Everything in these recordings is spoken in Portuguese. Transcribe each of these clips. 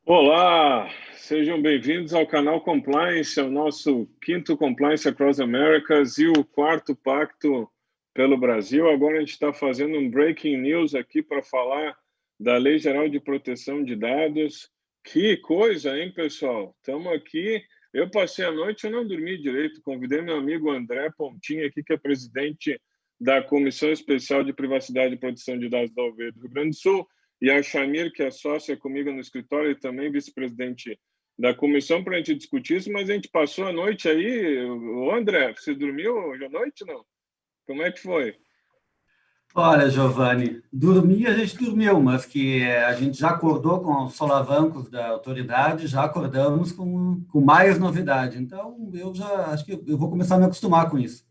Olá, sejam bem-vindos ao canal Compliance, é o nosso quinto Compliance Across Americas e o quarto Pacto pelo Brasil. Agora a gente está fazendo um breaking news aqui para falar da Lei Geral de Proteção de Dados. Que coisa, hein, pessoal? Estamos aqui. Eu passei a noite e não dormi direito. Convidei meu amigo André Pontinho aqui, que é presidente da Comissão Especial de Privacidade e Proteção de Dados da OAB do Rio Grande do Sul, e a Shamir, que é sócia comigo no escritório e também vice-presidente da comissão, para a gente discutir isso, mas a gente passou a noite aí. Ô André, você dormiu hoje à noite, não? Como é que foi? Olha, Giovanni, dormir a gente dormiu, mas que a gente já acordou com os solavancos da autoridade, já acordamos com mais novidade. Então, eu já acho que eu vou começar a me acostumar com isso.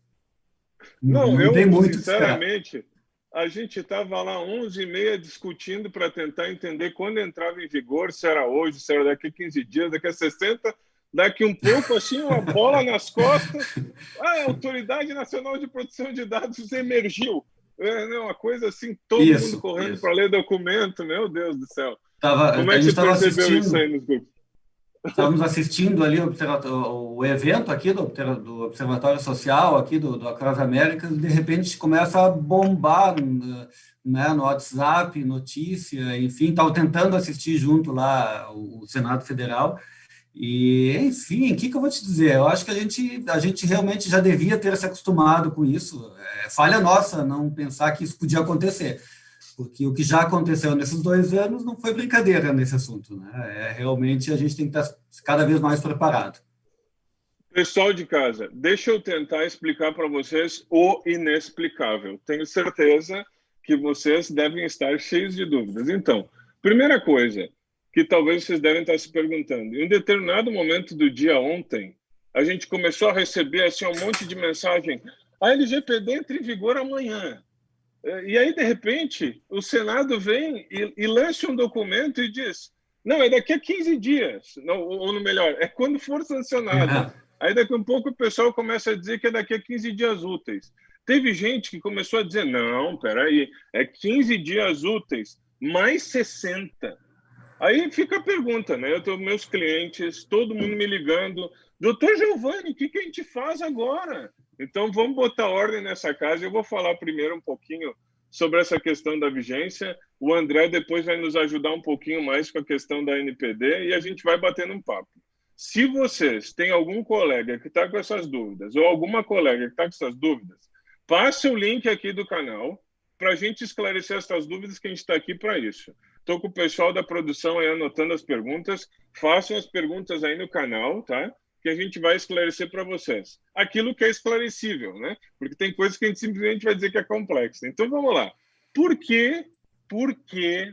Não, Não tem eu, muito o que esperar. sinceramente, a gente estava lá 11h30 discutindo para tentar entender quando entrava em vigor, se era hoje, se era daqui a 15 dias, daqui a 60, daqui um pouco, assim, uma bola nas costas. A Autoridade Nacional de Proteção de Dados emergiu. Uma coisa assim, todo mundo Isso, correndo isso. para ler documento, meu Deus do céu. Como é A que gente você estava percebeu isso assistindo. aí nos grupos? Estávamos assistindo ali o evento aqui do Observatório Social aqui do Across Américas, e de repente começa a bombar, né, no WhatsApp, notícia, enfim, estava tentando assistir junto lá o Senado Federal, e enfim, o que eu vou te dizer? Eu acho que a gente realmente já devia ter se acostumado com isso. É falha nossa não pensar que isso podia acontecer, porque o que já aconteceu nesses 2 anos não foi brincadeira nesse assunto, né? Realmente a gente tem que estar cada vez mais preparado. Pessoal de casa, deixa eu tentar explicar para vocês o inexplicável. Tenho certeza que vocês devem estar cheios de dúvidas. Então, primeira coisa que talvez vocês devem estar se perguntando: em um determinado momento do dia ontem, a gente começou a receber assim um monte de mensagem. A LGPD entra em vigor amanhã. E aí, de repente, o Senado vem e lança um documento e diz: não, é daqui a 15 dias, não, ou no melhor, é quando for sancionado. Aí, daqui a um pouco, o pessoal começa a dizer que é daqui a 15 dias úteis. Teve gente que começou a dizer: não, peraí, é 15 dias úteis, mais 60. Aí fica a pergunta, né? Eu tenho meus clientes, todo mundo me ligando: doutor Giovanni, o que a gente faz agora? Então, vamos botar ordem nessa casa. Eu vou falar primeiro um pouquinho sobre essa questão da vigência. O André depois vai nos ajudar um pouquinho mais com a questão da NPD e a gente vai batendo um papo. Se vocês têm algum colega que está com essas dúvidas ou alguma colega que está com essas dúvidas, passe o link aqui do canal para a gente esclarecer essas dúvidas, que a gente está aqui para isso. Estou com o pessoal da produção aí anotando as perguntas. Façam as perguntas aí no canal, tá? Que a gente vai esclarecer para vocês. Aquilo que é esclarecível, né? Porque tem coisas que a gente simplesmente vai dizer que é complexa. Então, vamos lá. Por que,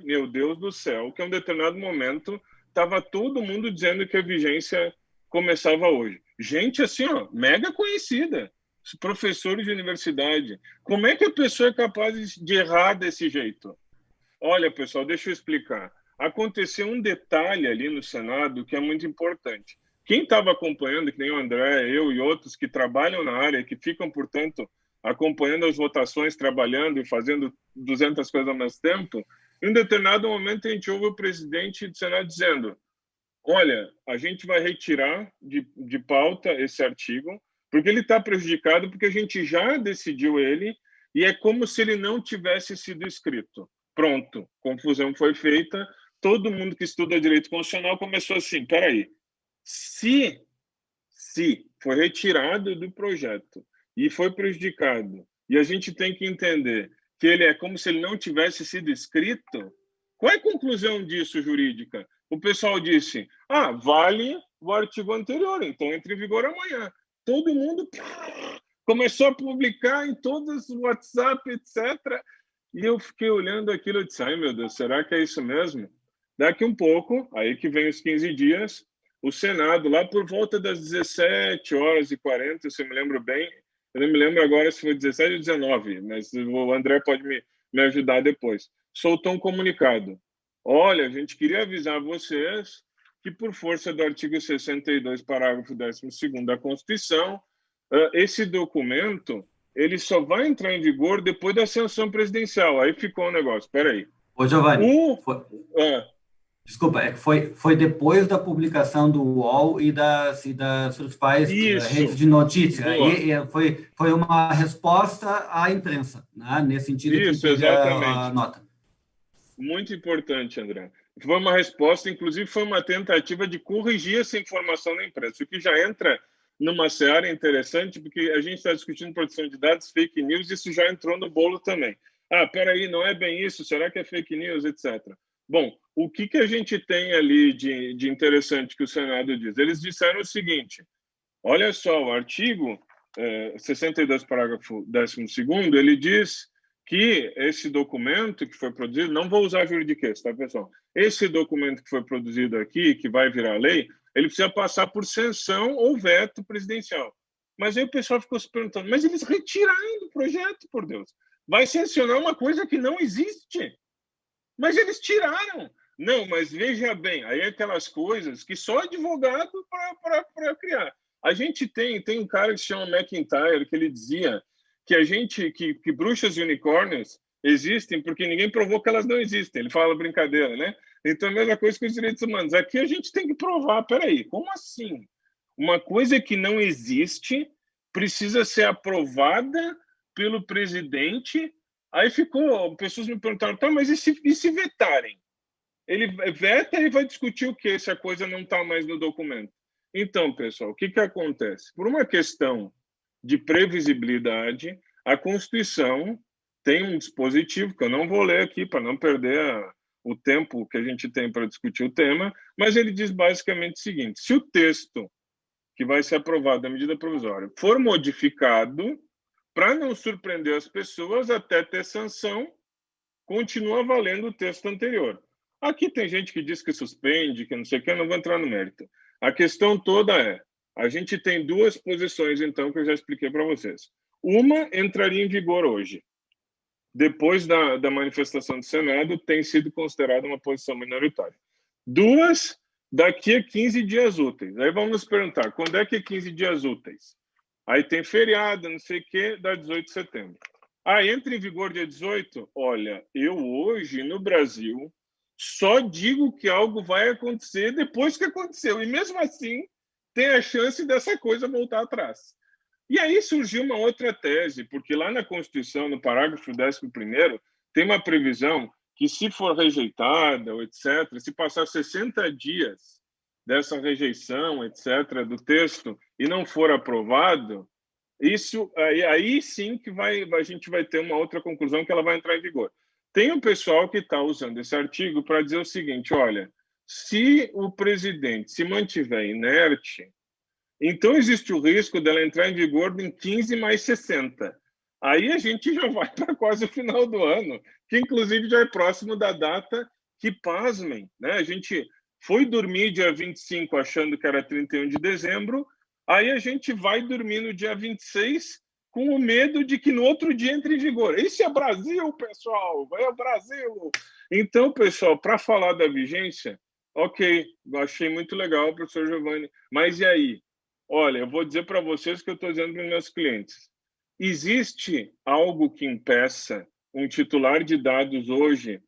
meu Deus do céu, que em um determinado momento estava todo mundo dizendo que a vigência começava hoje? Gente assim, ó, mega conhecida. Professores de universidade. Como é que a pessoa é capaz de errar desse jeito? Olha, pessoal, deixa eu explicar. Aconteceu um detalhe ali no Senado que é muito importante. Quem estava acompanhando, que nem o André, eu e outros que trabalham na área, que ficam, portanto, acompanhando as votações, trabalhando e fazendo 200 coisas ao mesmo tempo, em um determinado momento a gente ouve o presidente do Senado dizendo: olha, a gente vai retirar de pauta esse artigo, porque ele está prejudicado, porque a gente já decidiu ele, e é como se ele não tivesse sido escrito. Pronto, confusão foi feita, todo mundo que estuda direito constitucional começou assim: peraí, se, se foi retirado do projeto e foi prejudicado, e a gente tem que entender que ele é como se ele não tivesse sido escrito, qual é a conclusão disso jurídica? O pessoal disse: ah, vale o artigo anterior, então entra em vigor amanhã. Todo mundo começou a publicar em todos os WhatsApp, etc. E eu fiquei olhando aquilo e disse: ai, meu Deus, será que é isso mesmo? Daqui um pouco, aí que vem os 15 dias, o Senado, lá por volta das 17h40, se eu me lembro bem, eu não me lembro agora se foi 17 ou 19, mas o André pode me ajudar depois, soltou um comunicado: olha, a gente queria avisar vocês que, por força do artigo 62, parágrafo 12º da Constituição, esse documento ele só vai entrar em vigor depois da sanção presidencial. Aí ficou o negócio. Espera aí. Ô, Giovanni, O... foi, Ah, Desculpa, é que foi depois da publicação do UOL e das principais redes Isso, de notícia. boa. Aí foi uma resposta à imprensa, né? Nesse sentido que Isso, entendi a exatamente. nota. Muito importante, André. Foi uma resposta, inclusive foi uma tentativa de corrigir essa informação na imprensa, o que já entra numa seara interessante, porque a gente está discutindo proteção de dados, fake news, isso já entrou no bolo também. Ah, peraí, não é bem isso, será que é fake news, etc. Bom, o que a gente tem ali de interessante que o Senado diz? Eles disseram o seguinte, olha só, o artigo 62, parágrafo 12º, ele diz que esse documento que foi produzido, não vou usar juridiquês, tá, pessoal? Esse documento que foi produzido aqui, que vai virar lei, ele precisa passar por sanção ou veto presidencial. Mas aí o pessoal ficou se perguntando, mas eles retiraram do projeto, por Deus. Vai sancionar uma coisa que não existe. Mas eles tiraram. Não, mas veja bem, aí é aquelas coisas que só advogado para criar. A gente tem um cara que se chama McIntyre, que ele dizia que a gente, que bruxas e unicórnios existem porque ninguém provou que elas não existem. Ele fala brincadeira, né? Então, a mesma coisa com os direitos humanos. Aqui a gente tem que provar. Peraí, como assim? Uma coisa que não existe precisa ser aprovada pelo presidente. Aí ficou, pessoas me perguntaram, tá, mas e se vetarem? Ele veta e vai discutir o quê se a coisa não está mais no documento? Então, pessoal, o que acontece? Por uma questão de previsibilidade, a Constituição tem um dispositivo, que eu não vou ler aqui para não perder o tempo que a gente tem para discutir o tema, mas ele diz basicamente o seguinte, se o texto que vai ser aprovado da medida provisória for modificado, para não surpreender as pessoas, até ter sanção, continua valendo o texto anterior. Aqui tem gente que diz que suspende, que não sei o que, eu não vou entrar no mérito. A questão toda é, a gente tem duas posições, então, que eu já expliquei para vocês. Uma entraria em vigor hoje. Depois da manifestação do Senado, tem sido considerada uma posição minoritária. Duas, daqui a 15 dias úteis. Aí vamos nos perguntar, quando é que é 15 dias úteis? Aí tem feriado, não sei o quê, dá 18 de setembro. Ah, entra em vigor dia 18? Olha, eu hoje, no Brasil, só digo que algo vai acontecer depois que aconteceu. E mesmo assim, tem a chance dessa coisa voltar atrás. E aí surgiu uma outra tese, porque lá na Constituição, no parágrafo 11º, tem uma previsão que se for rejeitada, etc., se passar 60 dias dessa rejeição, etc., do texto, e não for aprovado, isso aí sim que a gente vai ter uma outra conclusão que ela vai entrar em vigor. Tem um pessoal que está usando esse artigo para dizer o seguinte, olha, se o presidente se mantiver inerte, então existe o risco dela entrar em vigor em 15 mais 60. Aí a gente já vai para quase o final do ano, que inclusive já é próximo da data que, pasmem, né? A gente foi dormir dia 25 achando que era 31 de dezembro, aí a gente vai dormir no dia 26 com o medo de que no outro dia entre em vigor. Isso é Brasil, pessoal! É o Brasil! Então, pessoal, para falar da vigência, ok, achei muito legal, professor Giovanni, mas e aí? Olha, eu vou dizer para vocês o que eu estou dizendo para os meus clientes. Existe algo que impeça um titular de dados hoje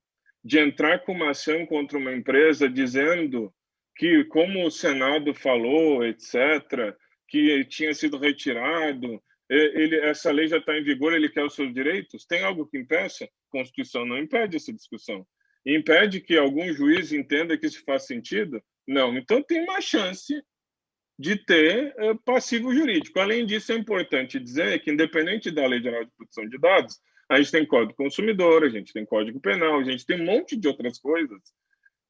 de entrar com uma ação contra uma empresa dizendo que, como o Senado falou, etc., que tinha sido retirado, essa lei já está em vigor, ele quer os seus direitos? Tem algo que impeça? A Constituição não impede essa discussão. Impede que algum juiz entenda que isso faz sentido? Não. Então, tem uma chance de ter passivo jurídico. Além disso, é importante dizer que, independente da Lei Geral de Proteção de Dados, a gente tem Código Consumidor, a gente tem Código Penal, a gente tem um monte de outras coisas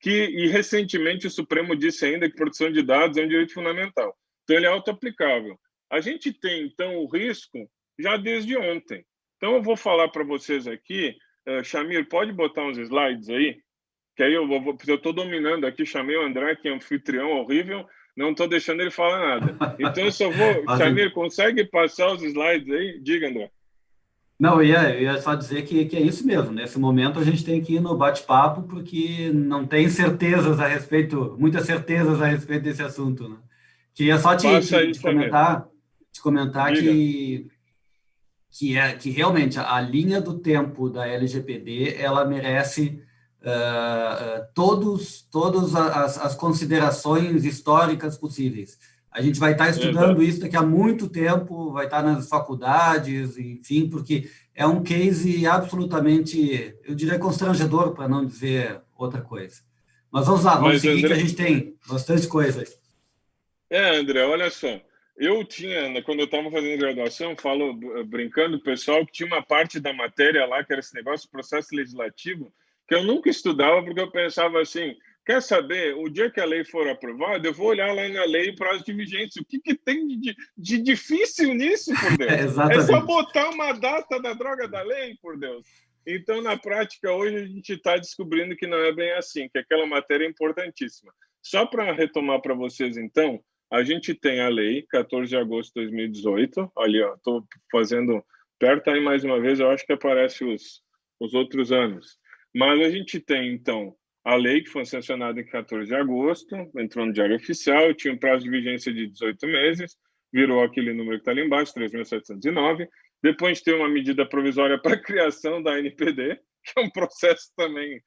e recentemente o Supremo disse ainda que proteção de dados é um direito fundamental. Então, ele é auto-aplicável. A gente tem, então, o risco já desde ontem. Então, eu vou falar para vocês aqui, Shamir, pode botar uns slides aí? Que aí eu estou dominando aqui, chamei o André, que é um anfitrião horrível, não estou deixando ele falar nada. Então, eu só vou... Shamir, consegue passar os slides aí? Diga, André. Não, eu ia só dizer que é isso mesmo. Nesse momento, a gente tem que ir no bate-papo, porque não tem certezas a respeito, muitas certezas a respeito desse assunto, né? Queria só Passa aí, te Shamir. comentar Diga. que realmente a linha do tempo da LGPD ela merece todas as considerações históricas possíveis. A gente vai estar estudando isso daqui a muito tempo, vai estar nas faculdades, enfim, porque é um case absolutamente, eu diria, constrangedor, para não dizer outra coisa. Mas vamos lá, vamos seguir, André, que a gente tem bastante coisa. André, olha só. Eu tinha, quando eu estava fazendo graduação, falo brincando, pessoal, que tinha uma parte da matéria lá, que era esse negócio, processo legislativo, que eu nunca estudava, porque eu pensava assim, quer saber, o dia que a lei for aprovada, eu vou olhar lá na lei prazo de vigência, o que tem de difícil nisso, por Deus? É só botar uma data da droga da lei, por Deus. Então, na prática, hoje a gente está descobrindo que não é bem assim, que aquela matéria é importantíssima. Só para retomar para vocês, então, a gente tem a lei, 14 de agosto de 2018, ali, ó, estou fazendo, perto aí mais uma vez, eu acho que aparece os outros anos. Mas a gente tem, então, a lei que foi sancionada em 14 de agosto, entrou no Diário Oficial, tinha um prazo de vigência de 18 meses, virou aquele número que está ali embaixo, 3.709. Depois a gente tem uma medida provisória para a criação da NPD, que é um processo também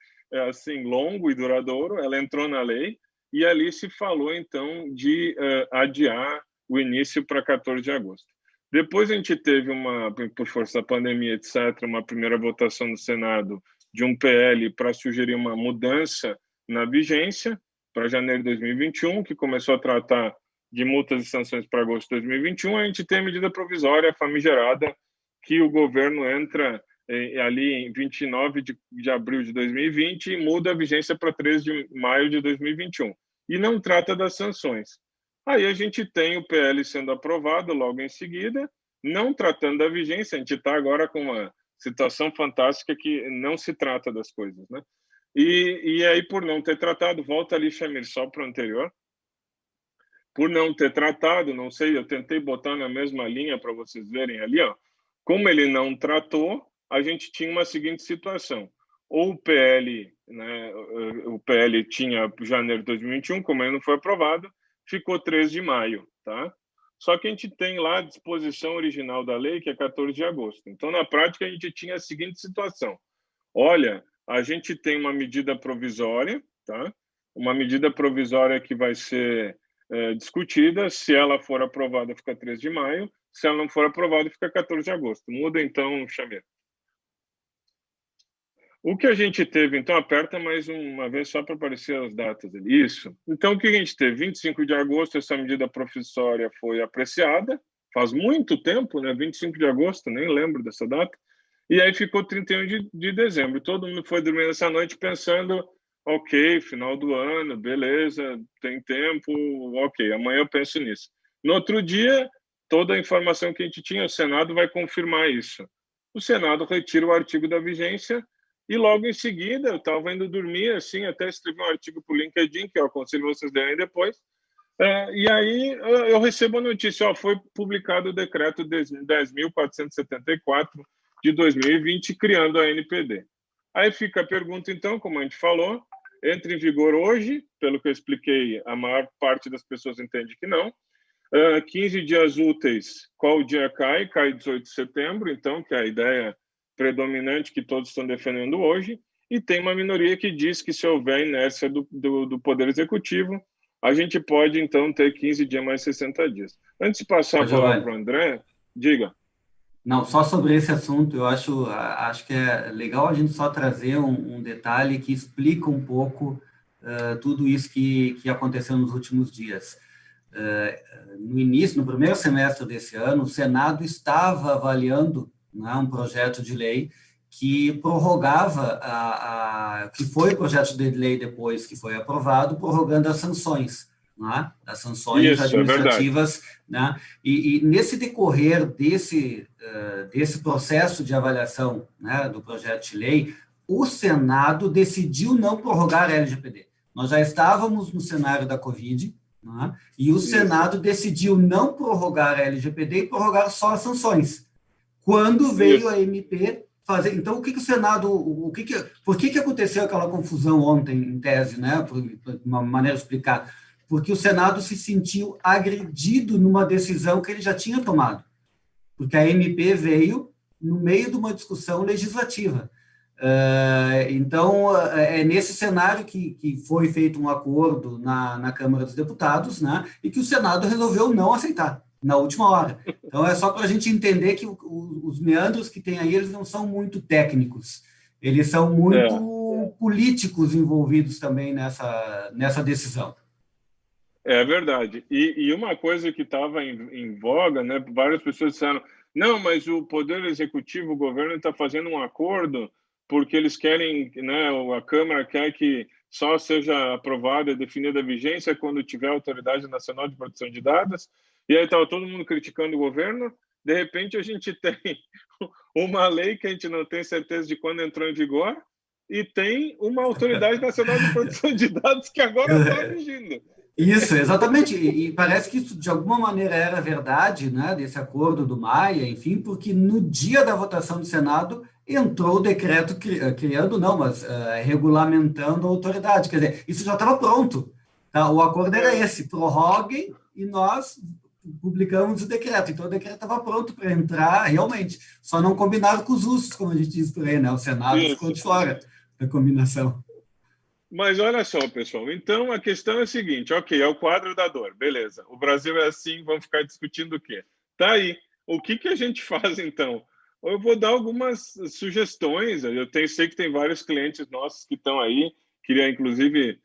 assim, longo e duradouro, ela entrou na lei, e ali se falou, então, de adiar o início para 14 de agosto. Depois a gente teve, por força da pandemia, etc., uma primeira votação no Senado de um PL para sugerir uma mudança na vigência para janeiro de 2021, que começou a tratar de multas e sanções para agosto de 2021. A gente tem a medida provisória famigerada, que o governo entra ali em 29 de abril de 2020 e muda a vigência para 13 de maio de 2021. E não trata das sanções. Aí a gente tem o PL sendo aprovado logo em seguida, não tratando da vigência. A gente está agora com uma situação fantástica que não se trata das coisas, né? E aí, por não ter tratado, volta ali, Chamir, só para o anterior. Por não ter tratado, não sei, eu tentei botar na mesma linha para vocês verem ali, ó. Como ele não tratou, a gente tinha uma seguinte situação. Ou o PL, né, o PL tinha janeiro de 2021, como ele não foi aprovado, ficou 13 de maio, tá? Só que a gente tem lá a disposição original da lei, que é 14 de agosto. Então, na prática, a gente tinha a seguinte situação. Olha, a gente tem uma medida provisória, tá? Uma medida provisória que vai ser discutida. Se ela for aprovada, fica 13 de maio. Se ela não for aprovada, fica 14 de agosto. Muda, então, Chamir. O que a gente teve, então, aperta mais uma vez só para aparecer as datas ali. Isso. Então, o que a gente teve? 25 de agosto, essa medida provisória foi apreciada. Faz muito tempo, né? 25 de agosto, nem lembro dessa data. E aí ficou 31 de dezembro. Todo mundo foi dormindo essa noite pensando, ok, final do ano, beleza, tem tempo, ok, amanhã eu penso nisso. No outro dia, toda a informação que a gente tinha, o Senado vai confirmar isso. O Senado retira o artigo da vigência e logo em seguida, eu estava indo dormir, assim, até escrevi um artigo para o LinkedIn, que eu aconselho vocês lerem depois, e aí eu recebo a notícia, foi publicado o decreto 10.474 de 2020, criando a NPD. Aí fica a pergunta, então, como a gente falou, entra em vigor hoje, pelo que eu expliquei, a maior parte das pessoas entende que não. 15 dias úteis, qual dia cai? Cai 18 de setembro, então, que é a ideia predominante que todos estão defendendo hoje, e tem uma minoria que diz que se houver inércia do Poder Executivo, a gente pode, então, ter 15 dias mais 60 dias. Antes de passar a palavra para o André, diga. Não, só sobre esse assunto, eu acho que é legal a gente só trazer um detalhe que explica um pouco tudo isso que aconteceu nos últimos dias. No início, no primeiro semestre desse ano, o Senado estava avaliando, né, um projeto de lei que prorrogava, que foi projeto de lei depois que foi aprovado, prorrogando as sanções, né, as sanções Isso, administrativas, né, e nesse decorrer desse processo de avaliação, né, do projeto de lei, o Senado decidiu não prorrogar a LGPD. Nós já estávamos no cenário da Covid, né, e o Senado decidiu não prorrogar a LGPD e prorrogar só as sanções. Quando veio a MP fazer... Então, o que o Senado... Por que aconteceu aquela confusão ontem, em tese, né? Por uma maneira de explicar. Porque o Senado se sentiu agredido numa decisão que ele já tinha tomado. Porque a MP veio no meio de uma discussão legislativa. Então, é nesse cenário que foi feito um acordo na Câmara dos Deputados, né, e que o Senado resolveu não aceitar na última hora. Então, é só para a gente entender que os meandros que tem aí, eles não são muito técnicos, eles são muito políticos envolvidos também nessa decisão. É verdade. E uma coisa que estava em voga, né? Várias pessoas disseram, não, mas o Poder Executivo, o governo está fazendo um acordo porque eles querem, né? A Câmara quer que só seja aprovada e definida a vigência quando tiver a Autoridade Nacional de Proteção de Dados. E aí estava todo mundo criticando o governo. De repente, a gente tem uma lei que a gente não tem certeza de quando entrou em vigor e tem uma Autoridade Nacional de Proteção de Dados que agora está agindo. Isso, exatamente. E parece que isso, de alguma maneira, era verdade, né, desse acordo do Maia, enfim, porque no dia da votação do Senado entrou o decreto criando, não, mas regulamentando a autoridade. Quer dizer, isso já estava pronto. Tá? O acordo era esse, prorroguem e nós publicamos o decreto. Então, o decreto estava pronto para entrar, realmente. Só não combinaram com os russos, como a gente diz por aí, né? O Senado ficou de fora da combinação. Mas olha só, pessoal. Então a questão é a seguinte: ok, é o quadro da dor, beleza. O Brasil é assim, vamos ficar discutindo o quê? Tá aí. O que a gente faz então? Eu vou dar algumas sugestões. Sei que tem vários clientes nossos que estão aí. Queria inclusive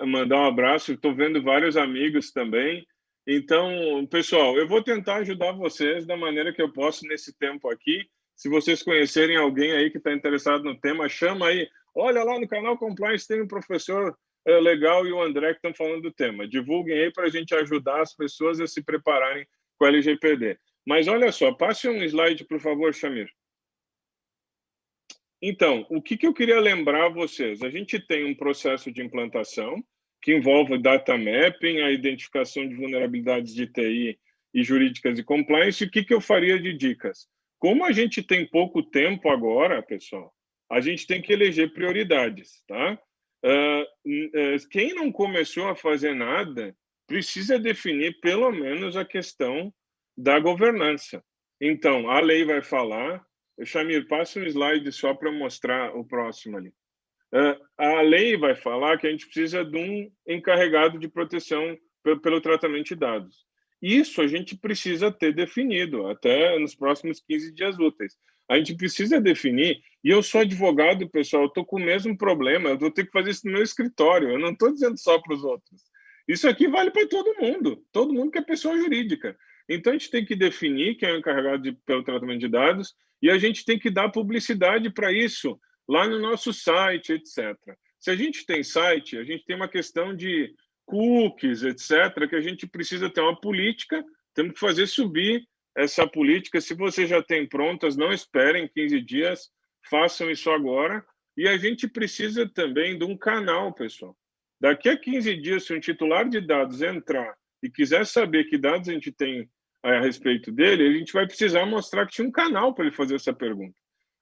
mandar um abraço. Estou vendo vários amigos também. Então, pessoal, eu vou tentar ajudar vocês da maneira que eu posso nesse tempo aqui. Se vocês conhecerem alguém aí que está interessado no tema, chama aí. Olha lá no canal Compliance tem um professor legal e o André que estão falando do tema. Divulguem aí para a gente ajudar as pessoas a se prepararem com a LGPD. Mas olha só, passe um slide, por favor, Shamir. Então, o que eu queria lembrar a vocês? A gente tem um processo de implantação que envolve data mapping, a identificação de vulnerabilidades de TI e jurídicas de compliance. O que eu faria de dicas? Como a gente tem pouco tempo agora, pessoal, a gente tem que eleger prioridades, tá? Quem não começou a fazer nada precisa definir pelo menos a questão da governança. Então, a lei vai falar. Shamir, passa um slide só para mostrar o próximo ali. A lei vai falar que a gente precisa de um encarregado de proteção pelo tratamento de dados. Isso a gente precisa ter definido até nos próximos 15 dias úteis. A gente precisa definir, e eu sou advogado, pessoal, eu estou com o mesmo problema, eu vou ter que fazer isso no meu escritório, eu não estou dizendo só para os outros. Isso aqui vale para todo mundo que é pessoa jurídica. Então, a gente tem que definir quem é o encarregado pelo tratamento de dados e a gente tem que dar publicidade para isso lá no nosso site, etc. Se a gente tem site, a gente tem uma questão de cookies, etc., que a gente precisa ter uma política, temos que fazer subir essa política. Se você já tem prontas, não esperem 15 dias, façam isso agora. E a gente precisa também de um canal, pessoal. Daqui a 15 dias, se um titular de dados entrar e quiser saber que dados a gente tem a respeito dele, a gente vai precisar mostrar que tinha um canal para ele fazer essa pergunta.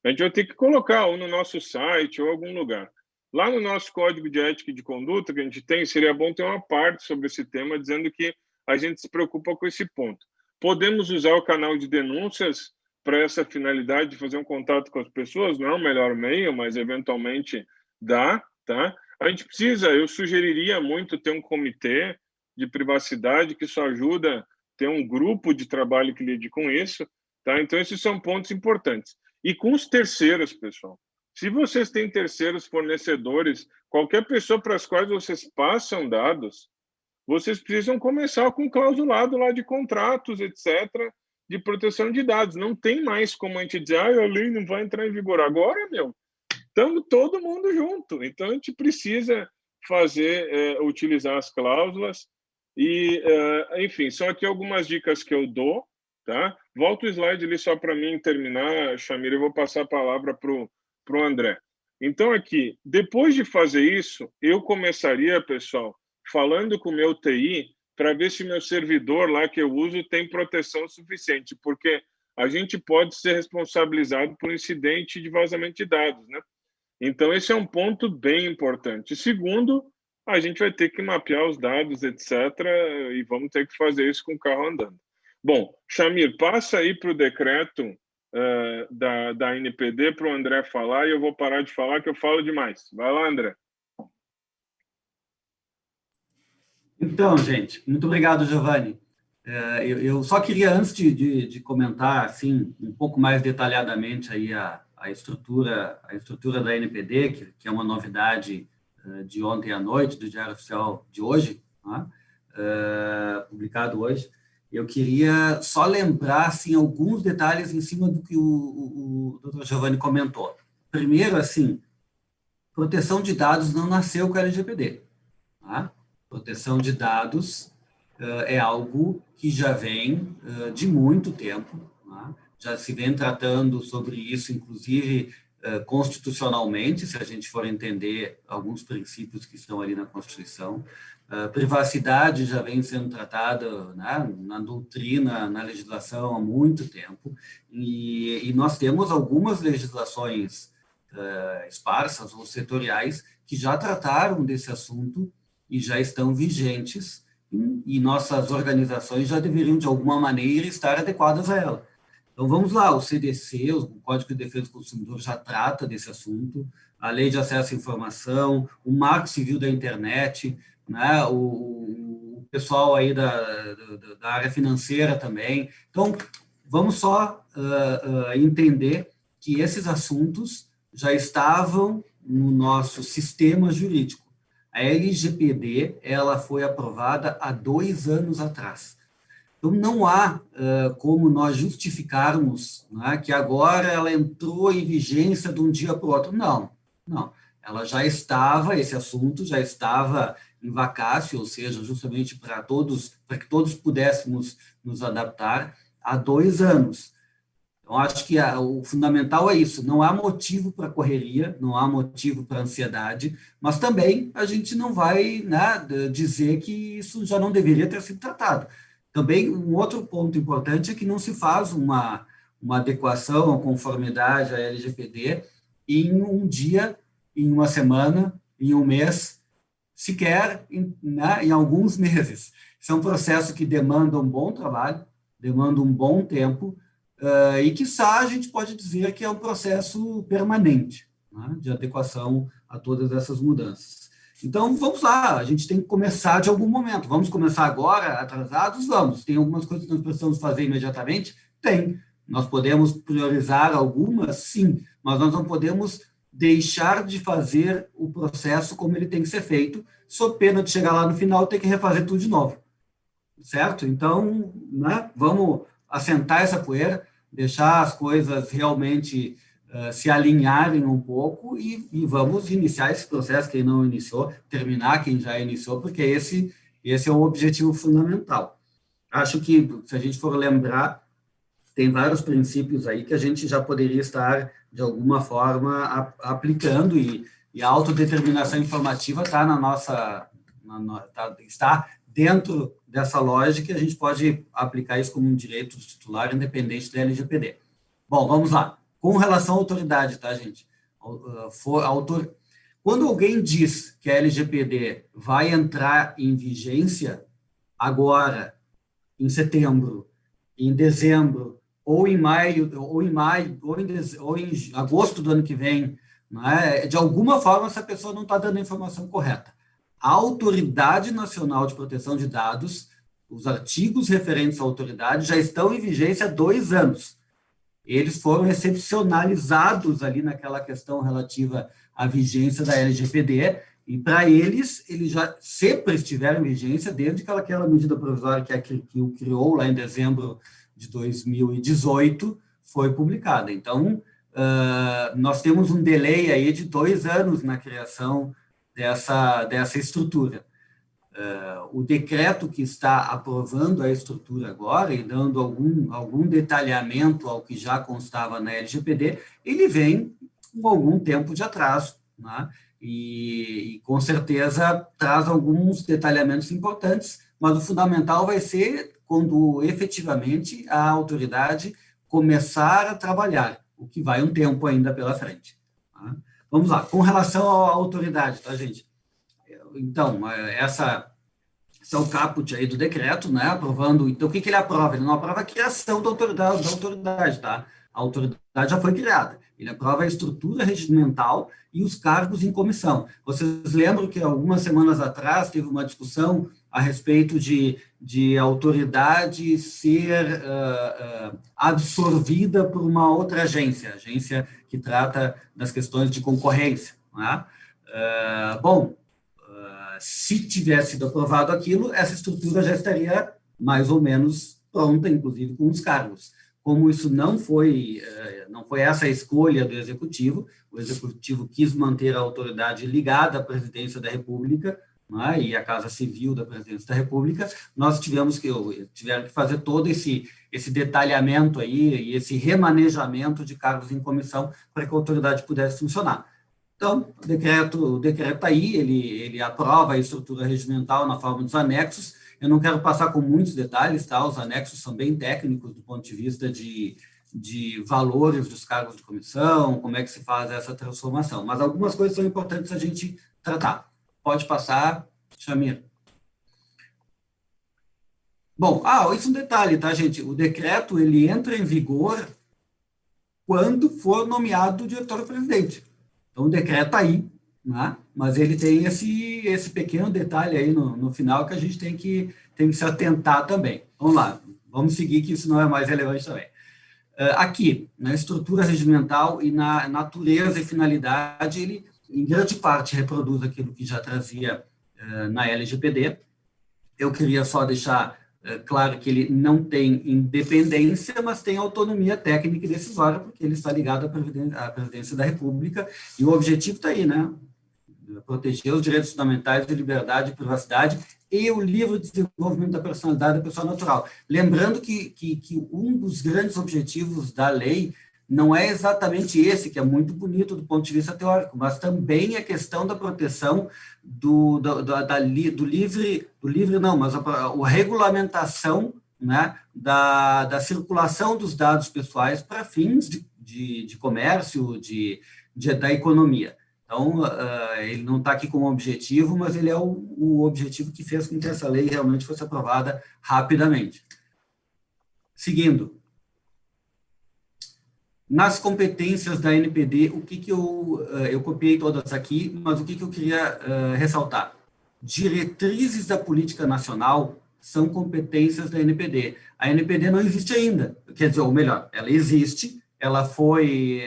A gente vai ter que colocar ou no nosso site ou em algum lugar. Lá no nosso código de ética e de conduta que a gente tem, seria bom ter uma parte sobre esse tema, dizendo que a gente se preocupa com esse ponto. Podemos usar o canal de denúncias para essa finalidade de fazer um contato com as pessoas, não é o melhor meio, mas eventualmente dá, tá? A gente precisa, eu sugeriria muito ter um comitê de privacidade que isso ajuda ter um grupo de trabalho que lide com isso, tá? Então esses são pontos importantes. E com os terceiros, pessoal. Se vocês têm terceiros fornecedores, qualquer pessoa para as quais vocês passam dados, vocês precisam começar com clausulado lá de contratos, etc., de proteção de dados. Não tem mais como a gente dizer, a lei não vai entrar em vigor agora, meu. Estamos todo mundo junto. Então, a gente precisa utilizar as cláusulas e, enfim, são aqui algumas dicas que eu dou, tá? Volta o slide ali só para mim terminar, Shamir, eu vou passar a palavra para o André. Então, aqui, depois de fazer isso, eu começaria, pessoal, falando com o meu TI para ver se meu servidor lá que eu uso tem proteção suficiente, porque a gente pode ser responsabilizado por incidente de vazamento de dados, né? Então, esse é um ponto bem importante. Segundo, a gente vai ter que mapear os dados, etc., e vamos ter que fazer isso com o carro andando. Bom, Shamir, passa aí para o decreto da NPD para o André falar, e eu vou parar de falar, que eu falo demais. Vai lá, André. Então, gente, muito obrigado, Giovanni. Eu só queria, antes de comentar assim, um pouco mais detalhadamente aí a estrutura da NPD, que é uma novidade de ontem à noite, do Diário Oficial de hoje, né? Publicado hoje, eu queria só lembrar assim, alguns detalhes em cima do que o Dr. Giovanni comentou. Primeiro, assim, proteção de dados não nasceu com a LGPD. Tá? Proteção de dados é algo que já vem de muito tempo, né? Já se vem tratando sobre isso, inclusive constitucionalmente, se a gente for entender alguns princípios que estão ali na Constituição. Privacidade já vem sendo tratada, né, na doutrina, na legislação há muito tempo, e nós temos algumas legislações esparsas ou setoriais que já trataram desse assunto e já estão vigentes, e nossas organizações já deveriam, de alguma maneira, estar adequadas a ela. Então, vamos lá, o CDC, o Código de Defesa do Consumidor, já trata desse assunto, a Lei de Acesso à Informação, o Marco Civil da Internet, né, o pessoal aí da área financeira também. Então, vamos só entender que esses assuntos já estavam no nosso sistema jurídico. A LGPD, ela foi aprovada há 2 anos atrás. Então, não há como nós justificarmos, né, que agora ela entrou em vigência de um dia para o outro. Não. Ela já estava, esse assunto já estava em vacácio, ou seja, justamente para que todos pudéssemos nos adaptar há 2 anos. Então, acho que o fundamental é isso, não há motivo para correria, não há motivo para ansiedade, mas também a gente não vai, né, dizer que isso já não deveria ter sido tratado. Também, um outro ponto importante é que não se faz uma adequação, uma conformidade à LGPD em um dia, em uma semana, em um mês, sequer em alguns meses. São processos que demandam um bom trabalho, demandam um bom tempo, e, quiçá, a gente pode dizer que é um processo permanente, né, de adequação a todas essas mudanças. Então, vamos lá, a gente tem que começar de algum momento. Vamos começar agora, atrasados? Vamos. Tem algumas coisas que nós precisamos fazer imediatamente? Tem. Nós podemos priorizar algumas? Sim, mas nós não podemos deixar de fazer o processo como ele tem que ser feito, sob pena de chegar lá no final e ter que refazer tudo de novo. Certo? Então, né, vamos assentar essa poeira, deixar as coisas realmente se alinharem um pouco e vamos iniciar esse processo, quem não iniciou, terminar quem já iniciou, porque esse é o objetivo fundamental. Acho que, se a gente for lembrar, tem vários princípios aí que a gente já poderia estar, de alguma forma, aplicando, e a autodeterminação informativa está está dentro dessa lógica, e a gente pode aplicar isso como um direito do titular, independente da LGPD. Bom, vamos lá. Com relação à autoridade, tá, gente? Quando alguém diz que a LGPD vai entrar em vigência agora, em setembro, em dezembro, ou em maio, ou em agosto do ano que vem, né, de alguma forma essa pessoa não está dando a informação correta. A Autoridade Nacional de Proteção de Dados, os artigos referentes à autoridade já estão em vigência há 2 anos. Eles foram excepcionalizados ali naquela questão relativa à vigência da LGPD, e para eles já sempre estiveram em vigência desde aquela medida provisória que o criou lá em dezembro de 2018, foi publicada. Então, nós temos um delay aí de 2 anos na criação dessa estrutura. O decreto que está aprovando a estrutura agora e dando algum detalhamento ao que já constava na LGPD, ele vem com algum tempo de atraso, né? E com certeza traz alguns detalhamentos importantes, mas o fundamental vai ser quando efetivamente a autoridade começar a trabalhar, o que vai um tempo ainda pela frente. Tá? Vamos lá, com relação à autoridade, tá, gente? Então, esse é o caput aí do decreto, né, aprovando. Então, o que ele aprova? Ele não aprova a criação da autoridade, tá? A autoridade já foi criada. Ele aprova a estrutura regimental e os cargos em comissão. Vocês lembram que algumas semanas atrás teve uma discussão a respeito de autoridade ser absorvida por uma outra agência que trata das questões de concorrência, né? Se tivesse sido aprovado aquilo, essa estrutura já estaria mais ou menos pronta, inclusive com os cargos. Como isso não foi essa a escolha do Executivo, o Executivo quis manter a autoridade ligada à Presidência da República, né, e à Casa Civil da Presidência da República, nós tiveram que fazer todo esse detalhamento aí, e esse remanejamento de cargos em comissão para que a autoridade pudesse funcionar. Então, o decreto está aí, ele aprova a estrutura regimental na forma dos anexos. Eu não quero passar com muitos detalhes, tá? Os anexos são bem técnicos do ponto de vista de valores dos cargos de comissão, como é que se faz essa transformação. Mas algumas coisas são importantes a gente tratar. Pode passar, Chamir. Bom, isso é um detalhe, tá, gente? O decreto, ele entra em vigor quando for nomeado o diretor-presidente. Então, o decreto está aí, né? Mas ele tem esse pequeno detalhe aí no final que a gente tem que se atentar também. Vamos lá, vamos seguir, que isso não é mais relevante também. Aqui, na estrutura regimental e na natureza e finalidade, ele, em grande parte, reproduz aquilo que já trazia na LGPD. Eu queria só deixar claro que ele não tem independência, mas tem autonomia técnica e decisória, porque ele está ligado à Presidência da República, e o objetivo está aí, né? Proteger os direitos fundamentais de liberdade e privacidade e o livre desenvolvimento da personalidade da pessoa natural. Lembrando que um dos grandes objetivos da lei não é exatamente esse, que é muito bonito do ponto de vista teórico, mas também a questão da proteção a regulamentação, né, da circulação dos dados pessoais para fins de comércio, da economia. Então, ele não está aqui como objetivo, mas ele é o objetivo que fez com que essa lei realmente fosse aprovada rapidamente. Seguindo. Nas competências da NPD, o que eu copiei todas aqui, mas o que eu queria ressaltar? Diretrizes da política nacional são competências da NPD. A NPD não existe ainda, quer dizer, ou melhor, ela existe, ela foi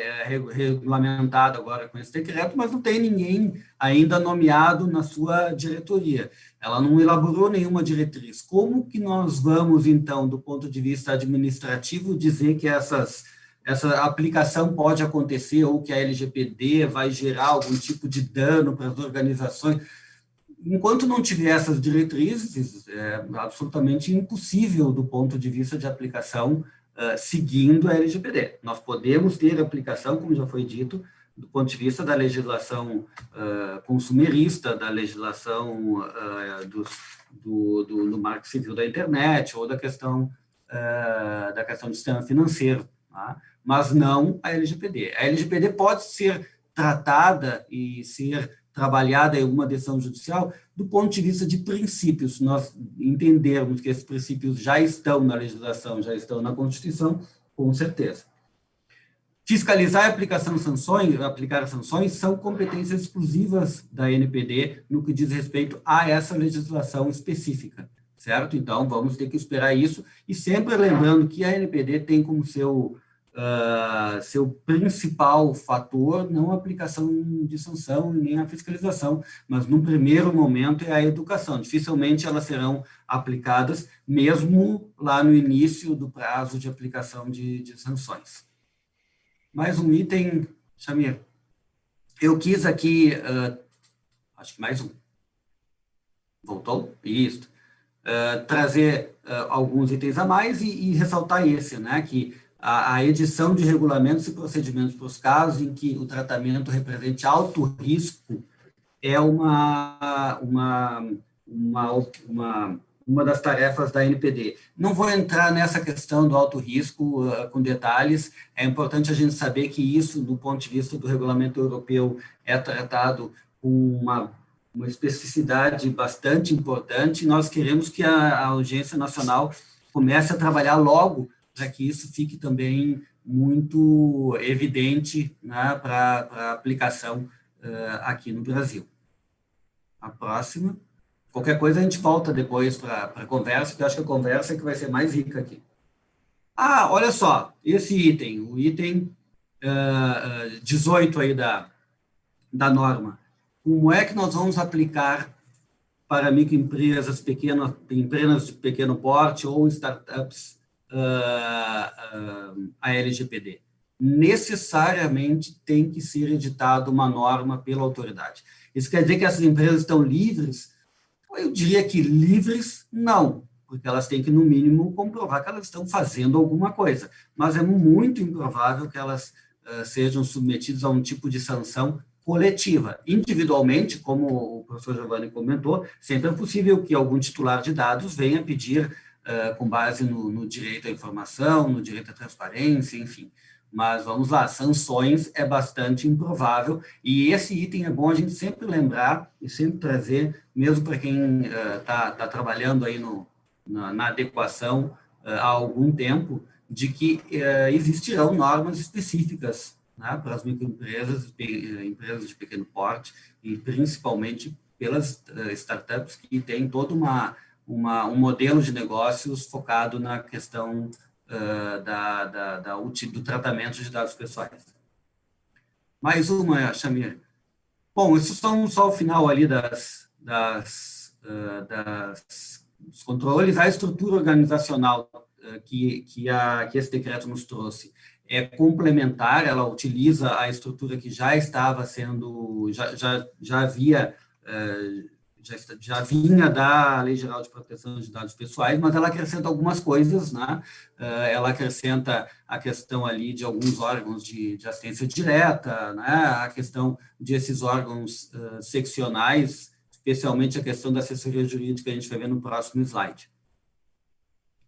regulamentada agora com esse decreto, mas não tem ninguém ainda nomeado na sua diretoria. Ela não elaborou nenhuma diretriz. Como que nós vamos, então, do ponto de vista administrativo, dizer que essa aplicação pode acontecer ou que a LGPD vai gerar algum tipo de dano para as organizações? Enquanto não tiver essas diretrizes, é absolutamente impossível do ponto de vista de aplicação seguindo a LGPD. Nós podemos ter aplicação, como já foi dito, do ponto de vista da legislação consumerista, da legislação do marco civil da internet ou da questão do sistema financeiro, tá? Mas não a LGPD. A LGPD pode ser tratada e ser trabalhada em alguma decisão judicial do ponto de vista de princípios. Nós entendermos que esses princípios já estão na legislação, já estão na Constituição, com certeza. Fiscalizar e aplicar sanções são competências exclusivas da NPD no que diz respeito a essa legislação específica, certo? Então, vamos ter que esperar isso, e sempre lembrando que a NPD tem como seu principal fator não a aplicação de sanção nem a fiscalização, mas no primeiro momento é a educação. Dificilmente elas serão aplicadas, mesmo lá no início do prazo de aplicação de sanções. Mais um item, Chamir. Eu quis aqui, acho que mais um. Voltou? Isso. Trazer alguns itens a mais e ressaltar esse, né, que a edição de regulamentos e procedimentos para os casos em que o tratamento represente alto risco é uma das tarefas da NPD. Não vou entrar nessa questão do alto risco com detalhes, é importante a gente saber que isso, do ponto de vista do regulamento europeu, é tratado com uma especificidade bastante importante. Nós queremos que a Audiência Nacional comece a trabalhar logo para que isso fique também muito evidente, né, para aplicação aqui no Brasil. A próxima. Qualquer coisa a gente volta depois para a conversa, porque eu acho que a conversa é que vai ser mais rica aqui. Ah, olha só, esse item, o item 18 aí da norma. Como é que nós vamos aplicar para microempresas, empresas de pequeno porte ou startups a LGPD? Necessariamente tem que ser editada uma norma pela autoridade. Isso quer dizer que essas empresas estão livres? Eu diria que livres, não, porque elas têm que, no mínimo, comprovar que elas estão fazendo alguma coisa. Mas é muito improvável que elas sejam submetidas a um tipo de sanção coletiva. Individualmente, como o professor Giovanni comentou, sempre é possível que algum titular de dados venha pedir, com base no direito à informação, no direito à transparência, enfim. Mas, vamos lá, sanções é bastante improvável, e esse item é bom a gente sempre lembrar e sempre trazer, mesmo para quem está trabalhando aí na adequação há algum tempo, de que existirão normas específicas, né, para as microempresas, empresas de pequeno porte, e principalmente pelas startups que têm todo um modelo de negócios focado na questão do tratamento de dados pessoais. Mais uma, Chamir. Bom, isso só o final ali dos controles. A estrutura organizacional que esse decreto nos trouxe é complementar, ela utiliza a estrutura que já estava sendo, já vinha da Lei Geral de Proteção de Dados Pessoais, mas ela acrescenta algumas coisas, né? Ela acrescenta a questão ali de alguns órgãos de assistência direta, né? A questão desses órgãos seccionais, especialmente a questão da assessoria jurídica, a gente vai ver no próximo slide.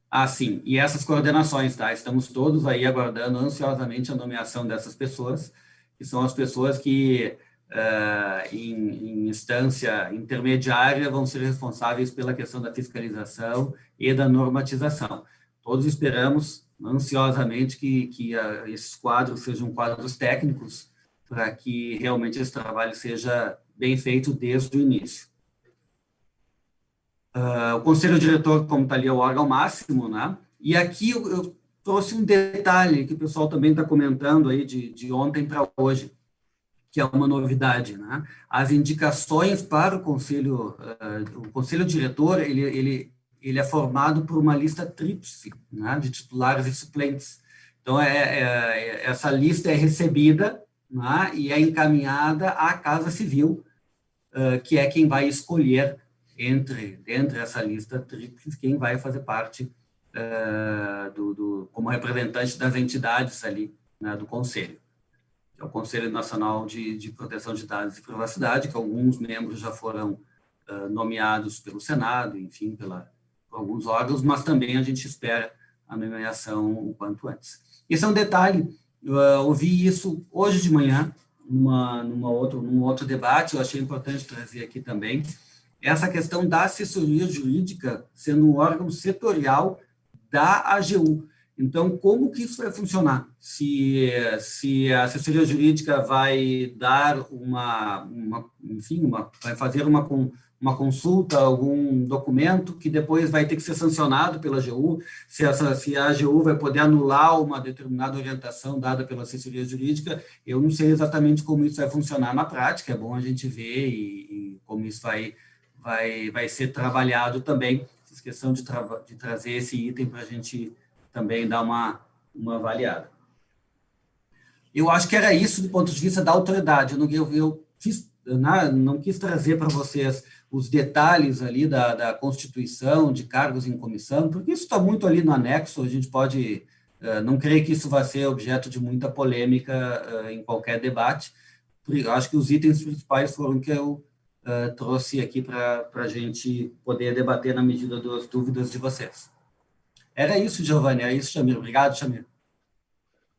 Ah, sim, e essas coordenações, tá? Estamos todos aí aguardando ansiosamente a nomeação dessas pessoas, que são as pessoas que, em instância intermediária, vão ser responsáveis pela questão da fiscalização e da normatização. Todos esperamos ansiosamente que esses quadros sejam quadros técnicos, para que realmente esse trabalho seja bem feito desde o início. O Conselho Diretor, como está ali, é o órgão máximo, né? E aqui eu trouxe um detalhe que o pessoal também está comentando aí de ontem para hoje, que é uma novidade, né? As indicações para o Conselho Diretor, ele é formado por uma lista tríplice, né, de titulares e suplentes. Então, essa lista é recebida, né, e é encaminhada à Casa Civil, que é quem vai escolher entre essa lista tríplice, quem vai fazer parte como representante das entidades ali, né, do Conselho. É o Conselho Nacional de Proteção de Dados e Privacidade, que alguns membros já foram nomeados pelo Senado, enfim, por alguns órgãos, mas também a gente espera a nomeação o quanto antes. Esse é um detalhe, eu ouvi isso hoje de manhã, num outro debate, eu achei importante trazer aqui também, essa questão da assessoria jurídica sendo um órgão setorial da AGU. Então, como que isso vai funcionar? Se a assessoria jurídica vai dar vai fazer uma consulta, algum documento que depois vai ter que ser sancionado pela AGU, se a AGU vai poder anular uma determinada orientação dada pela assessoria jurídica, eu não sei exatamente como isso vai funcionar na prática, é bom a gente ver e como isso vai ser trabalhado também. Fiz questão de trazer esse item para a gente também dar uma avaliada. Eu acho que era isso do ponto de vista da autoridade. Eu não quis trazer para vocês os detalhes ali da constituição, de cargos em comissão, porque isso está muito ali no anexo, a gente pode... não creio que isso vai ser objeto de muita polêmica em qualquer debate. Eu acho que os itens principais foram que eu trouxe aqui para a gente poder debater na medida das dúvidas de vocês. Era isso, Giovanni, é isso, Chamir. Obrigado, Chamir.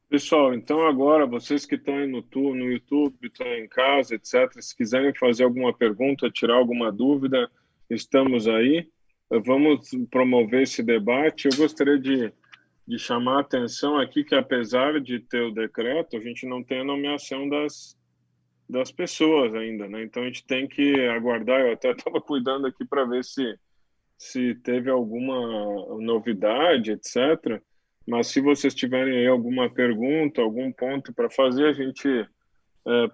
Pessoal, então agora, vocês que estão no YouTube, estão em casa, etc., se quiserem fazer alguma pergunta, tirar alguma dúvida, estamos aí. Vamos promover esse debate. Eu gostaria de de chamar a atenção aqui que, apesar de ter o decreto, a gente não tem a nomeação das pessoas ainda, né? Então a gente tem que aguardar. Eu até estava cuidando aqui para ver se teve alguma novidade, etc. Mas se vocês tiverem aí alguma pergunta, algum ponto para fazer, a gente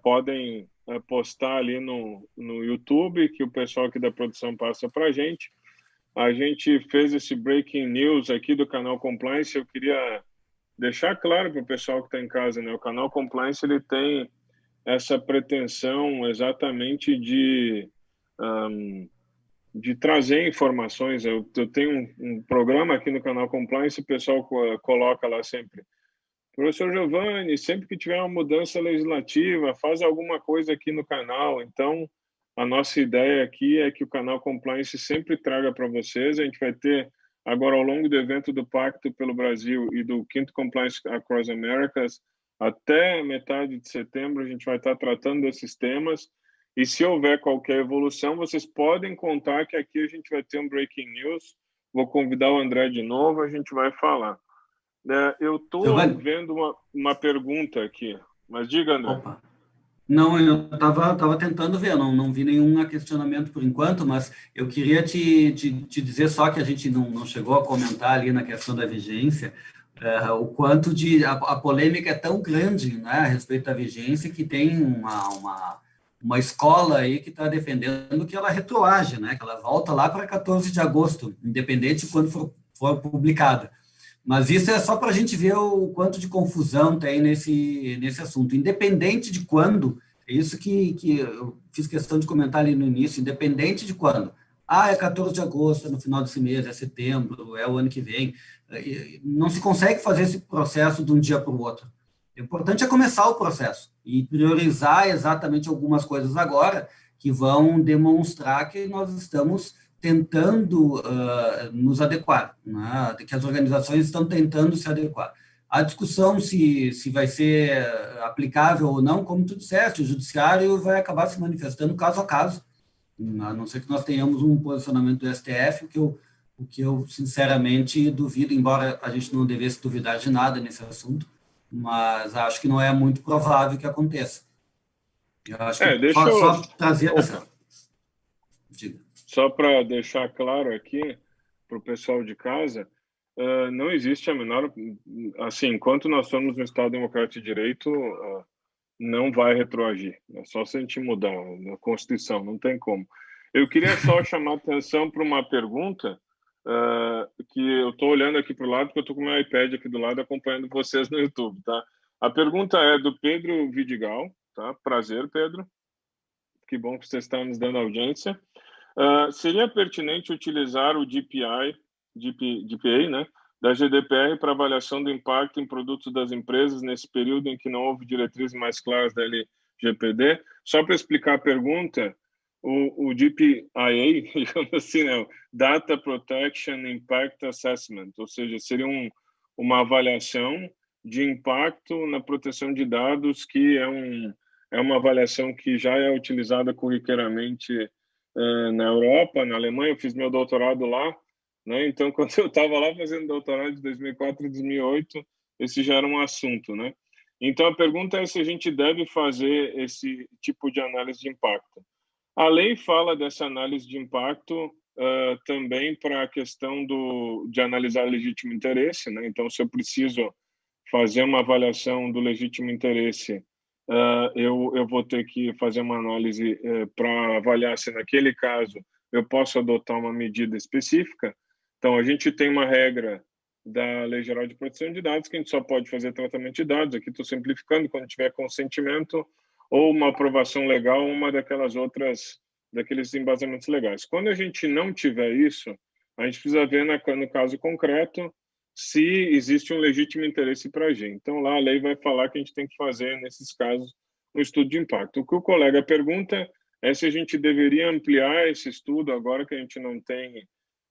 podem postar ali no YouTube, que o pessoal aqui da produção passa para a gente. A gente fez esse breaking news aqui do canal Compliance. Eu queria deixar claro para o pessoal que está em casa, né? O canal Compliance ele tem essa pretensão exatamente de trazer informações. Eu tenho um programa aqui no canal Compliance, o pessoal coloca lá sempre: professor Giovanni, sempre que tiver uma mudança legislativa, faz alguma coisa aqui no canal. Então, a nossa ideia aqui é que o canal Compliance sempre traga para vocês. A gente vai ter, agora, ao longo do evento do Pacto pelo Brasil e do Quinto Compliance Across Americas, até metade de setembro, a gente vai estar tratando desses temas. E se houver qualquer evolução, vocês podem contar que aqui a gente vai ter um breaking news. Vou convidar o André de novo, a gente vai falar. Eu estou Giovanni, vendo uma pergunta aqui, mas diga, André. opa. Não, eu tava tentando ver, não vi nenhum questionamento por enquanto, mas eu queria te dizer só que a gente não chegou a comentar ali na questão da vigência, o quanto a polêmica é tão grande, né, a respeito da vigência, que tem uma escola aí que está defendendo que ela retroage, né, que ela volta lá para 14 de agosto, independente de quando for publicada. Mas isso é só para a gente ver o quanto de confusão tem nesse assunto. Independente de quando, é isso que eu fiz questão de comentar ali no início, independente de quando. Ah, é 14 de agosto, é no final desse mês, é setembro, é o ano que vem. Não se consegue fazer esse processo de um dia para o outro. O importante é começar o processo e priorizar exatamente algumas coisas agora que vão demonstrar que nós estamos tentando nos adequar, né? Que as organizações estão tentando se adequar. A discussão se vai ser aplicável ou não, como tu disseste, o judiciário vai acabar se manifestando caso a caso, a não ser que nós tenhamos um posicionamento do STF, o que eu sinceramente duvido, embora a gente não devesse duvidar de nada nesse assunto, mas acho que não é muito provável que aconteça. Eu acho que Deixa eu... só trazer essa... Diga. Só para deixar claro aqui para o pessoal de casa, não existe a menor... Assim, enquanto nós somos um Estado democrático de direito, não vai retroagir. É só se a gente mudar a Constituição, não tem como. Eu queria só chamar a atenção para uma pergunta que eu estou olhando aqui para o lado, porque eu estou com o meu iPad aqui do lado acompanhando vocês no YouTube, tá? A pergunta é do Pedro Vidigal, tá? Prazer, Pedro. Que bom que você está nos dando audiência. Seria pertinente utilizar o DPA, né, da GDPR para avaliação do impacto em produtos das empresas nesse período em que não houve diretrizes mais claras da LGPD? Só para explicar a pergunta, o DPIA, digamos assim, né, Data Protection Impact Assessment, ou seja, seria uma avaliação de impacto na proteção de dados, que é uma avaliação que já é utilizada corriqueiramente na Europa, na Alemanha. Eu fiz meu doutorado lá, né? Então, quando eu estava lá fazendo doutorado de 2004 e 2008, esse já era um assunto, né? Então, a pergunta é se a gente deve fazer esse tipo de análise de impacto. A lei fala dessa análise de impacto também para a questão de analisar legítimo interesse, né? Então, se eu preciso fazer uma avaliação do legítimo interesse, eu vou ter que fazer uma análise para avaliar se, naquele caso, eu posso adotar uma medida específica. Então, a gente tem uma regra da Lei Geral de Proteção de Dados que a gente só pode fazer tratamento de dados. Aqui estou simplificando: quando tiver consentimento ou uma aprovação legal, uma daqueles embasamentos legais. Quando a gente não tiver isso, a gente precisa ver, no caso concreto, se existe um legítimo interesse para agir. Então, lá a lei vai falar que a gente tem que fazer, nesses casos, um estudo de impacto. O que o colega pergunta é se a gente deveria ampliar esse estudo, agora que a gente não tem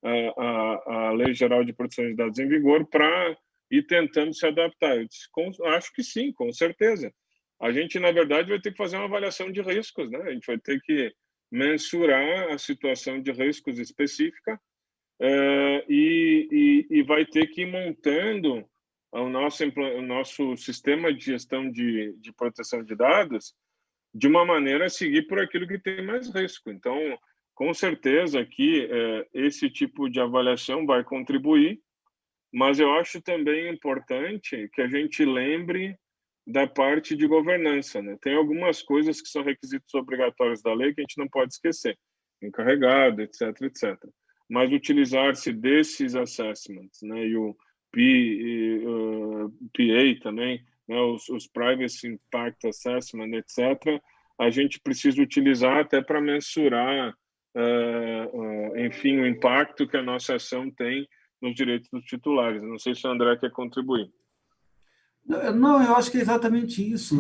a Lei Geral de Proteção de Dados em vigor, para ir tentando se adaptar. Eu disse, acho que sim, com certeza. A gente, na verdade, vai ter que fazer uma avaliação de riscos, né? A gente vai ter que mensurar a situação de riscos específica, e vai ter que ir montando o nosso sistema de gestão de proteção de dados de uma maneira a seguir por aquilo que tem mais risco. Então, com certeza aqui esse tipo de avaliação vai contribuir, mas eu acho também importante que a gente lembre da parte de governança, né? Tem algumas coisas que são requisitos obrigatórios da lei que a gente não pode esquecer, encarregado, etc, etc. Mas utilizar-se desses assessments, né? E o PA também, né? Os Privacy Impact Assessment, etc. A gente precisa utilizar até para mensurar, enfim, o impacto que a nossa ação tem nos direitos dos titulares. Não sei se o André quer contribuir. Não, eu acho que é exatamente isso.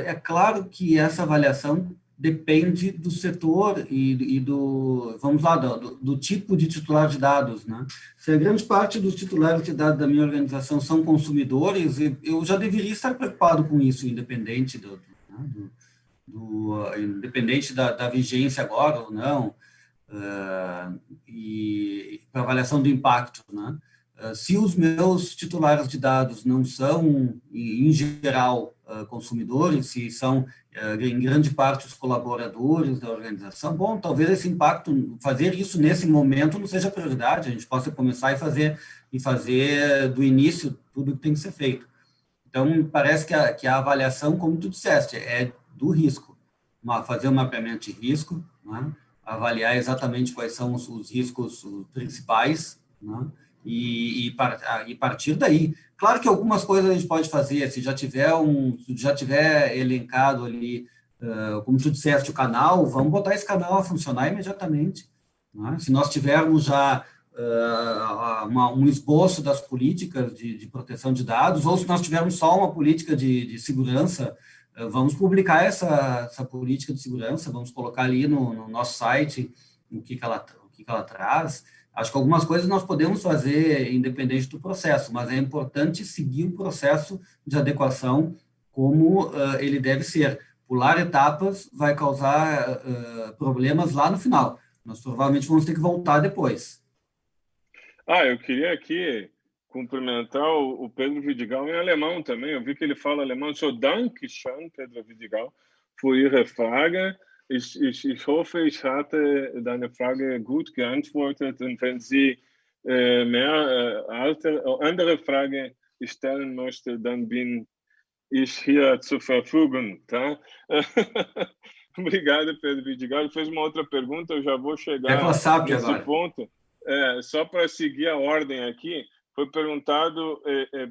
É claro que essa avaliação depende do setor e do, vamos lá, do tipo de titular de dados, né? Se a grande parte dos titulares de dados da minha organização são consumidores, eu já deveria estar preocupado com isso, independente independente da vigência agora ou não, e para avaliação do impacto, né? Se os meus titulares de dados não são, em geral, consumidores, se são, em grande parte, os colaboradores da organização, bom, talvez esse impacto, fazer isso nesse momento não seja prioridade, a gente possa começar e fazer do início tudo que tem que ser feito. Então, parece que a avaliação, como tu disseste, é do risco, fazer um mapeamento de risco, né? Avaliar exatamente quais são os riscos principais, né? E partir daí. Claro que algumas coisas a gente pode fazer, se já tiver elencado ali, como tu disseste, o canal, vamos botar esse canal a funcionar imediatamente, né? Se nós tivermos já um esboço das políticas de proteção de dados, ou se nós tivermos só uma política de segurança, vamos publicar essa política de segurança, vamos colocar ali no nosso site o que ela traz. Acho que algumas coisas nós podemos fazer independente do processo, mas é importante seguir o processo de adequação como ele deve ser. Pular etapas vai causar problemas lá no final. Nós provavelmente vamos ter que voltar depois. Eu queria aqui cumprimentar o Pedro Vidigal em alemão também. Eu vi que ele fala alemão. So, Dankeschön, Pedro Vidigal, für Ihre Frage. Ich hoffe, ich hatte deine Frage gut geantwortet. Und wenn Sie mehr andere Fragen stellen möchte, dann bin ich hier zur Verfügung, tá? Obrigado, Pedro Vidigal. Ele fez uma outra pergunta, eu já vou chegar nesse agora. ponto. Só para seguir a ordem aqui, foi perguntado,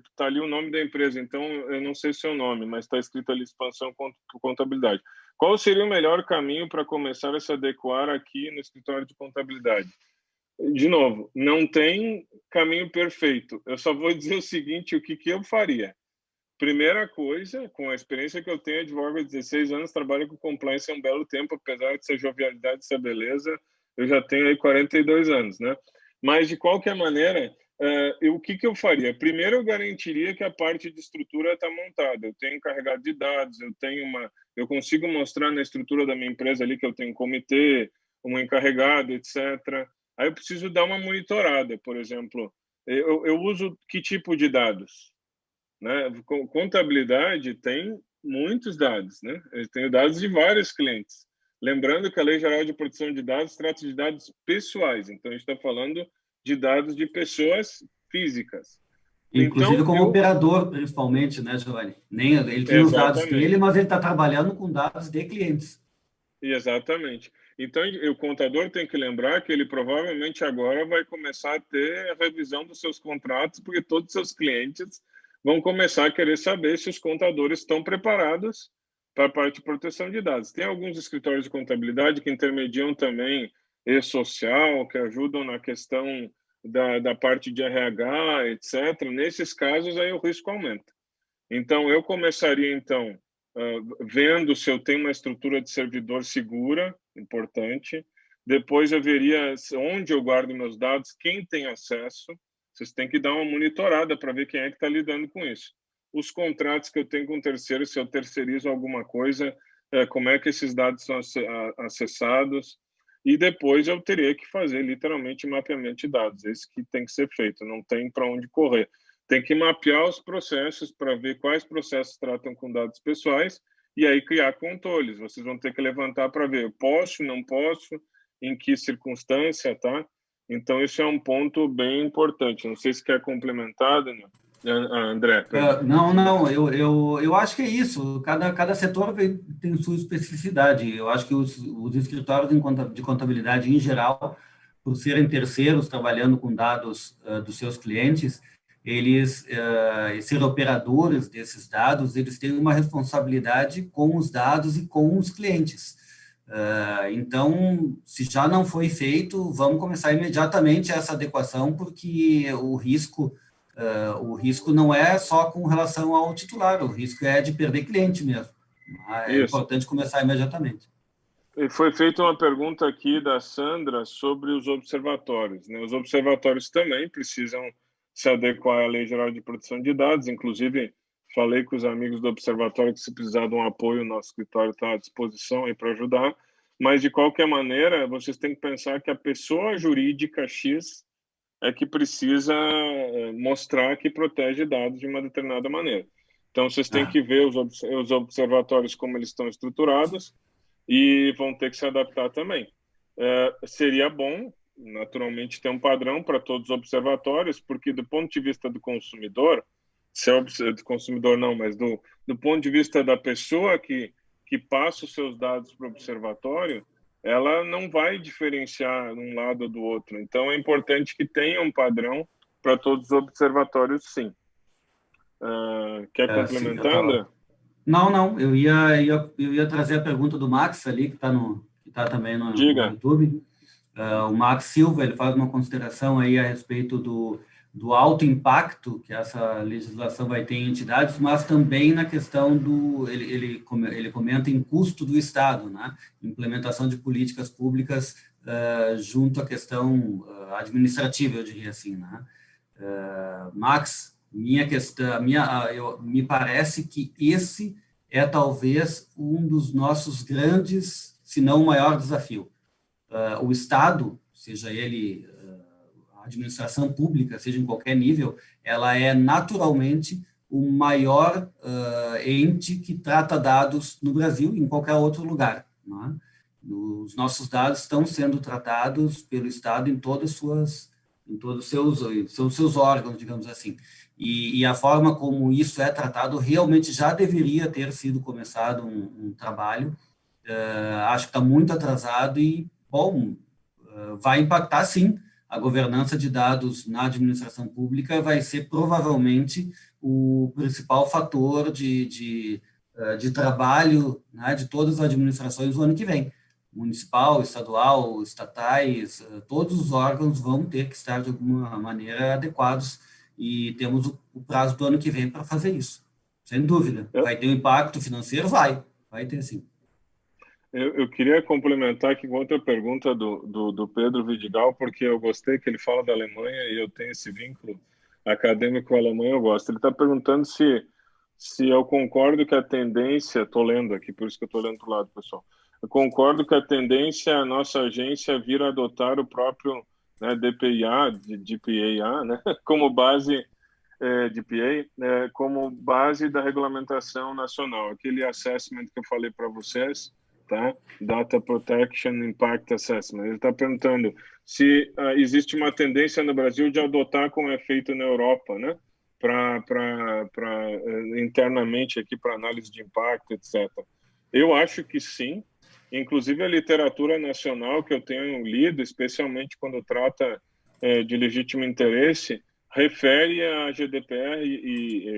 está ali o nome da empresa, então eu não sei o seu nome, mas está escrito ali expansão contabilidade. Qual seria o melhor caminho para começar a se adequar aqui no escritório de contabilidade? De novo, não tem caminho perfeito. Eu só vou dizer o seguinte, o que eu faria. Primeira coisa, com a experiência que eu tenho, advogo há 16 anos, trabalho com compliance há um belo tempo, apesar de ser jovialidade, ser beleza, eu já tenho aí 42 anos, né? Mas, de qualquer maneira, o que eu faria? Primeiro, eu garantiria que a parte de estrutura está montada. Eu tenho encarregado de dados, eu consigo mostrar na estrutura da minha empresa ali que eu tenho um comitê, um encarregado, etc. Aí eu preciso dar uma monitorada, por exemplo. Eu uso que tipo de dados? Né? Contabilidade tem muitos dados, né? Eu tenho dados de vários clientes. Lembrando que a Lei Geral de Proteção de Dados trata de dados pessoais, então a gente está falando de dados de pessoas físicas. Inclusive então, como operador, principalmente, né, Giovanni? Ele tem os dados dele, mas ele está trabalhando com dados de clientes. Exatamente. Então, o contador tem que lembrar que ele provavelmente agora vai começar a ter a revisão dos seus contratos, porque todos os seus clientes vão começar a querer saber se os contadores estão preparados para a parte de proteção de dados. Tem alguns escritórios de contabilidade que intermediam também e-social, que ajudam na questão da parte de RH, etc. Nesses casos, aí o risco aumenta. Então, eu começaria, então, vendo se eu tenho uma estrutura de servidor segura, importante. Depois, eu veria onde eu guardo meus dados, quem tem acesso. Vocês têm que dar uma monitorada para ver quem é que está lidando com isso. Os contratos que eu tenho com terceiros, se eu terceirizo alguma coisa, como é que esses dados são acessados. E depois eu teria que fazer, literalmente, mapeamento de dados. Esse que tem que ser feito, não tem para onde correr. tem que mapear os processos para ver quais processos tratam com dados pessoais e aí criar controles. Vocês vão ter que levantar para ver, posso, não posso, em que circunstância, tá? Então, isso é um ponto bem importante. Não sei se quer complementar, Daniel. André, perdão. Não, eu acho que é isso. Cada setor tem sua especificidade. Eu acho que os escritórios de contabilidade, em geral, por serem terceiros trabalhando com dados dos seus clientes, eles, ser operadores desses dados, eles têm uma responsabilidade com os dados e com os clientes. Então, se já não foi feito, vamos começar imediatamente essa adequação, porque o risco não é só com relação ao titular, o risco é de perder cliente mesmo. É importante começar imediatamente. E foi feita uma pergunta aqui da Sandra sobre os observatórios, né? Os observatórios também precisam se adequar à Lei Geral de Proteção de Dados, inclusive falei com os amigos do observatório que se precisar de um apoio, nosso escritório está à disposição aí para ajudar, mas de qualquer maneira, vocês têm que pensar que a pessoa jurídica X é que precisa mostrar que protege dados de uma determinada maneira. Então, vocês têm que ver os observatórios como eles estão estruturados e vão ter que se adaptar também. Seria bom, naturalmente, ter um padrão para todos os observatórios, porque do ponto de vista do consumidor, do consumidor não, mas do ponto de vista da pessoa que passa os seus dados para o observatório, ela não vai diferenciar um lado do outro. Então, é importante que tenha um padrão para todos os observatórios, sim. Quer complementar, André? Não. Eu ia trazer a pergunta do Max ali, que tá também no YouTube. O Max Silva, ele faz uma consideração aí a respeito do alto impacto que essa legislação vai ter em entidades, mas também na questão ele comenta em custo do Estado, né? Implementação de políticas públicas junto à questão administrativa, eu diria assim, né? Max, me parece que esse é talvez um dos nossos grandes, se não o maior desafio. O Estado, seja ele a administração pública, seja em qualquer nível, ela é naturalmente o maior ente que trata dados no Brasil e em qualquer outro lugar, né? Os nossos dados estão sendo tratados pelo Estado em todos os seus órgãos, digamos assim. E a forma como isso é tratado realmente já deveria ter sido começado um trabalho. Acho que está muito atrasado e, bom, vai impactar, sim, a governança de dados na administração pública vai ser provavelmente o principal fator de trabalho, né, de todas as administrações no ano que vem. Municipal, estadual, estatais, todos os órgãos vão ter que estar de alguma maneira adequados e temos o prazo do ano que vem para fazer isso. Sem dúvida. Vai ter um impacto financeiro? Vai ter sim. Eu queria complementar aqui com outra pergunta do Pedro Vidigal, porque eu gostei que ele fala da Alemanha e eu tenho esse vínculo acadêmico com a Alemanha, eu gosto. Ele está perguntando se eu concordo que a tendência, estou lendo aqui, por isso que eu estou lendo para o lado, pessoal. Eu concordo que a tendência é a nossa agência vir a adotar o próprio, né, DPA, né, como base DPA, como base da regulamentação nacional. Aquele assessment que eu falei para vocês, tá? Data Protection Impact Assessment. Ele está perguntando se existe uma tendência no Brasil de adotar como é feito na Europa, né? Internamente aqui para análise de impacto, etc. Eu acho que sim. Inclusive a literatura nacional que eu tenho lido, especialmente quando trata de legítimo interesse, refere a GDPR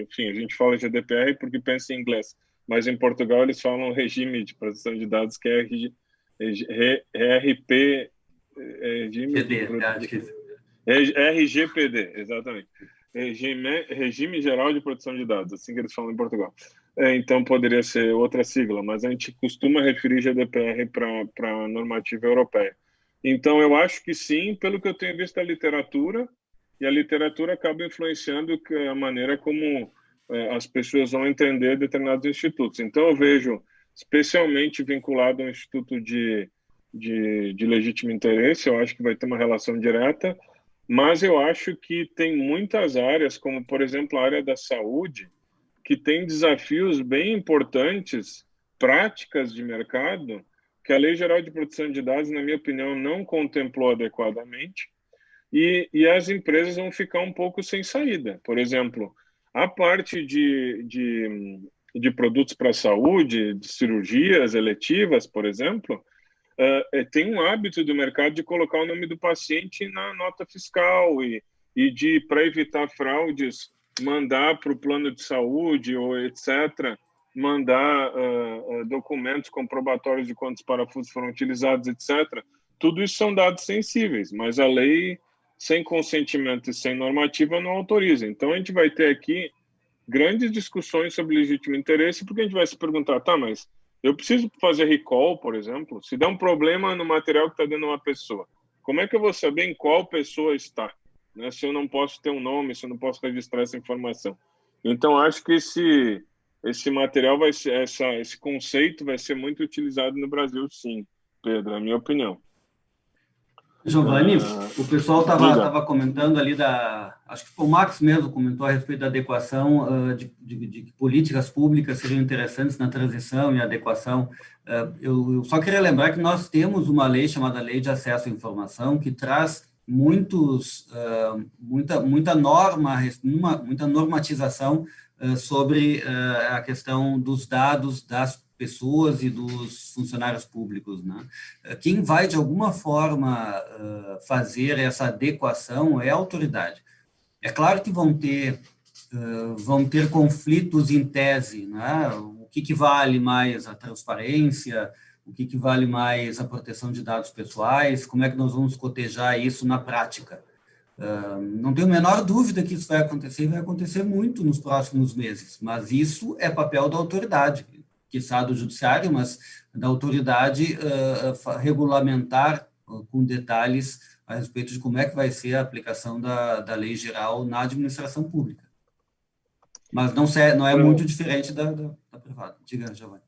enfim, a gente fala GDPR porque pensa em inglês, mas em Portugal eles falam regime de proteção de dados, que é RGPD, exatamente. Regime Geral de Proteção de Dados, assim que eles falam em Portugal. Então poderia ser outra sigla, mas a gente costuma referir GDPR para a normativa europeia. Então eu acho que sim, pelo que eu tenho visto da literatura, e a literatura acaba influenciando a maneira como as pessoas vão entender determinados institutos. Então eu vejo, especialmente vinculado ao Instituto de Legítimo Interesse, eu acho que vai ter uma relação direta, Mas eu acho que tem muitas áreas, como, por exemplo, a área da saúde, que tem desafios bem importantes, práticas de mercado, que a Lei Geral de Proteção de Dados, na minha opinião, não contemplou adequadamente, e as empresas vão ficar um pouco sem saída. Por exemplo, a parte de produtos para a saúde, de cirurgias eletivas, por exemplo, tem um hábito do mercado de colocar o nome do paciente na nota fiscal e de, para evitar fraudes, mandar para o plano de saúde ou etc., mandar documentos comprobatórios de quantos parafusos foram utilizados, etc. Tudo isso são dados sensíveis, mas a lei, sem consentimento e sem normativa, não autoriza. Então, a gente vai ter aqui grandes discussões sobre legítimo interesse, porque a gente vai se perguntar, tá, mas eu preciso fazer recall, por exemplo, se der um problema no material que está dentro de uma pessoa, como é que eu vou saber em qual pessoa está? Né? Se eu não posso ter um nome, se eu não posso registrar essa informação. Então, acho que esse material vai ser, esse conceito vai ser muito utilizado no Brasil, sim, Pedro, na minha opinião. Giovanni, o pessoal estava comentando ali acho que foi o Max mesmo comentou a respeito da adequação de que políticas públicas seriam interessantes na transição e adequação. Eu só queria lembrar que nós temos uma lei chamada Lei de Acesso à Informação que traz muita normatização sobre a questão dos dados das pessoas e dos funcionários públicos, né? Quem vai, de alguma forma, fazer essa adequação é a autoridade. É claro que vão ter conflitos em tese, né? O que vale mais a transparência, o que vale mais a proteção de dados pessoais, como é que nós vamos cotejar isso na prática? Não tenho a menor dúvida que isso vai acontecer, e vai acontecer muito nos próximos meses, mas isso é papel da autoridade, quiçá do judiciário, mas da autoridade regulamentar com detalhes a respeito de como é que vai ser a aplicação da lei geral na administração pública. Mas não é muito diferente da privada. Diga, Giovanni.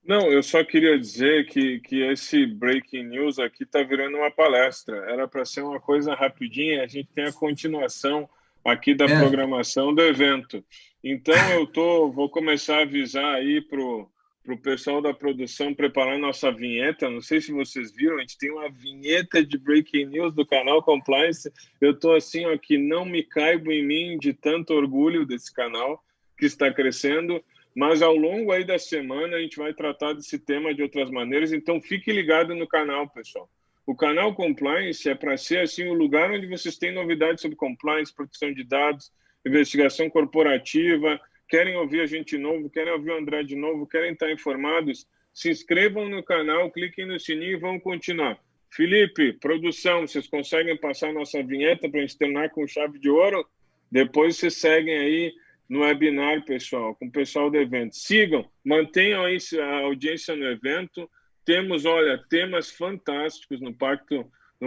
Não, eu só queria dizer que esse breaking news aqui está virando uma palestra. Era para ser uma coisa rapidinha, a gente tem a continuação aqui da programação do evento. Então, vou começar a avisar aí para o pessoal da produção preparar nossa vinheta. Não sei se vocês viram, a gente tem uma vinheta de breaking news do canal Compliance. Eu estou assim, ó, que não me caibo em mim de tanto orgulho desse canal que está crescendo. Mas ao longo aí da semana a gente vai tratar desse tema de outras maneiras, então fique ligado no canal, pessoal. O canal Compliance é para ser assim o lugar onde vocês têm novidades sobre compliance, proteção de dados, investigação corporativa, querem ouvir a gente de novo, querem ouvir o André de novo, querem estar informados, se inscrevam no canal, cliquem no sininho e vamos continuar. Felipe, produção, vocês conseguem passar a nossa vinheta para a gente terminar com chave de ouro? Depois vocês seguem aí no webinar, pessoal, com o pessoal do evento. Sigam, mantenham aí a audiência no evento. Temos, olha, temas fantásticos no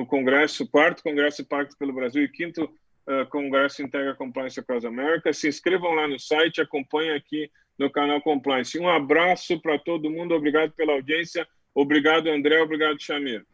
Congresso, 4º Congresso Pacto pelo Brasil e 5º Congresso Integra Compliance Across America. Se inscrevam lá no site, acompanhem aqui no canal Compliance. Um abraço para todo mundo, obrigado pela audiência, obrigado, André, obrigado, Chamir.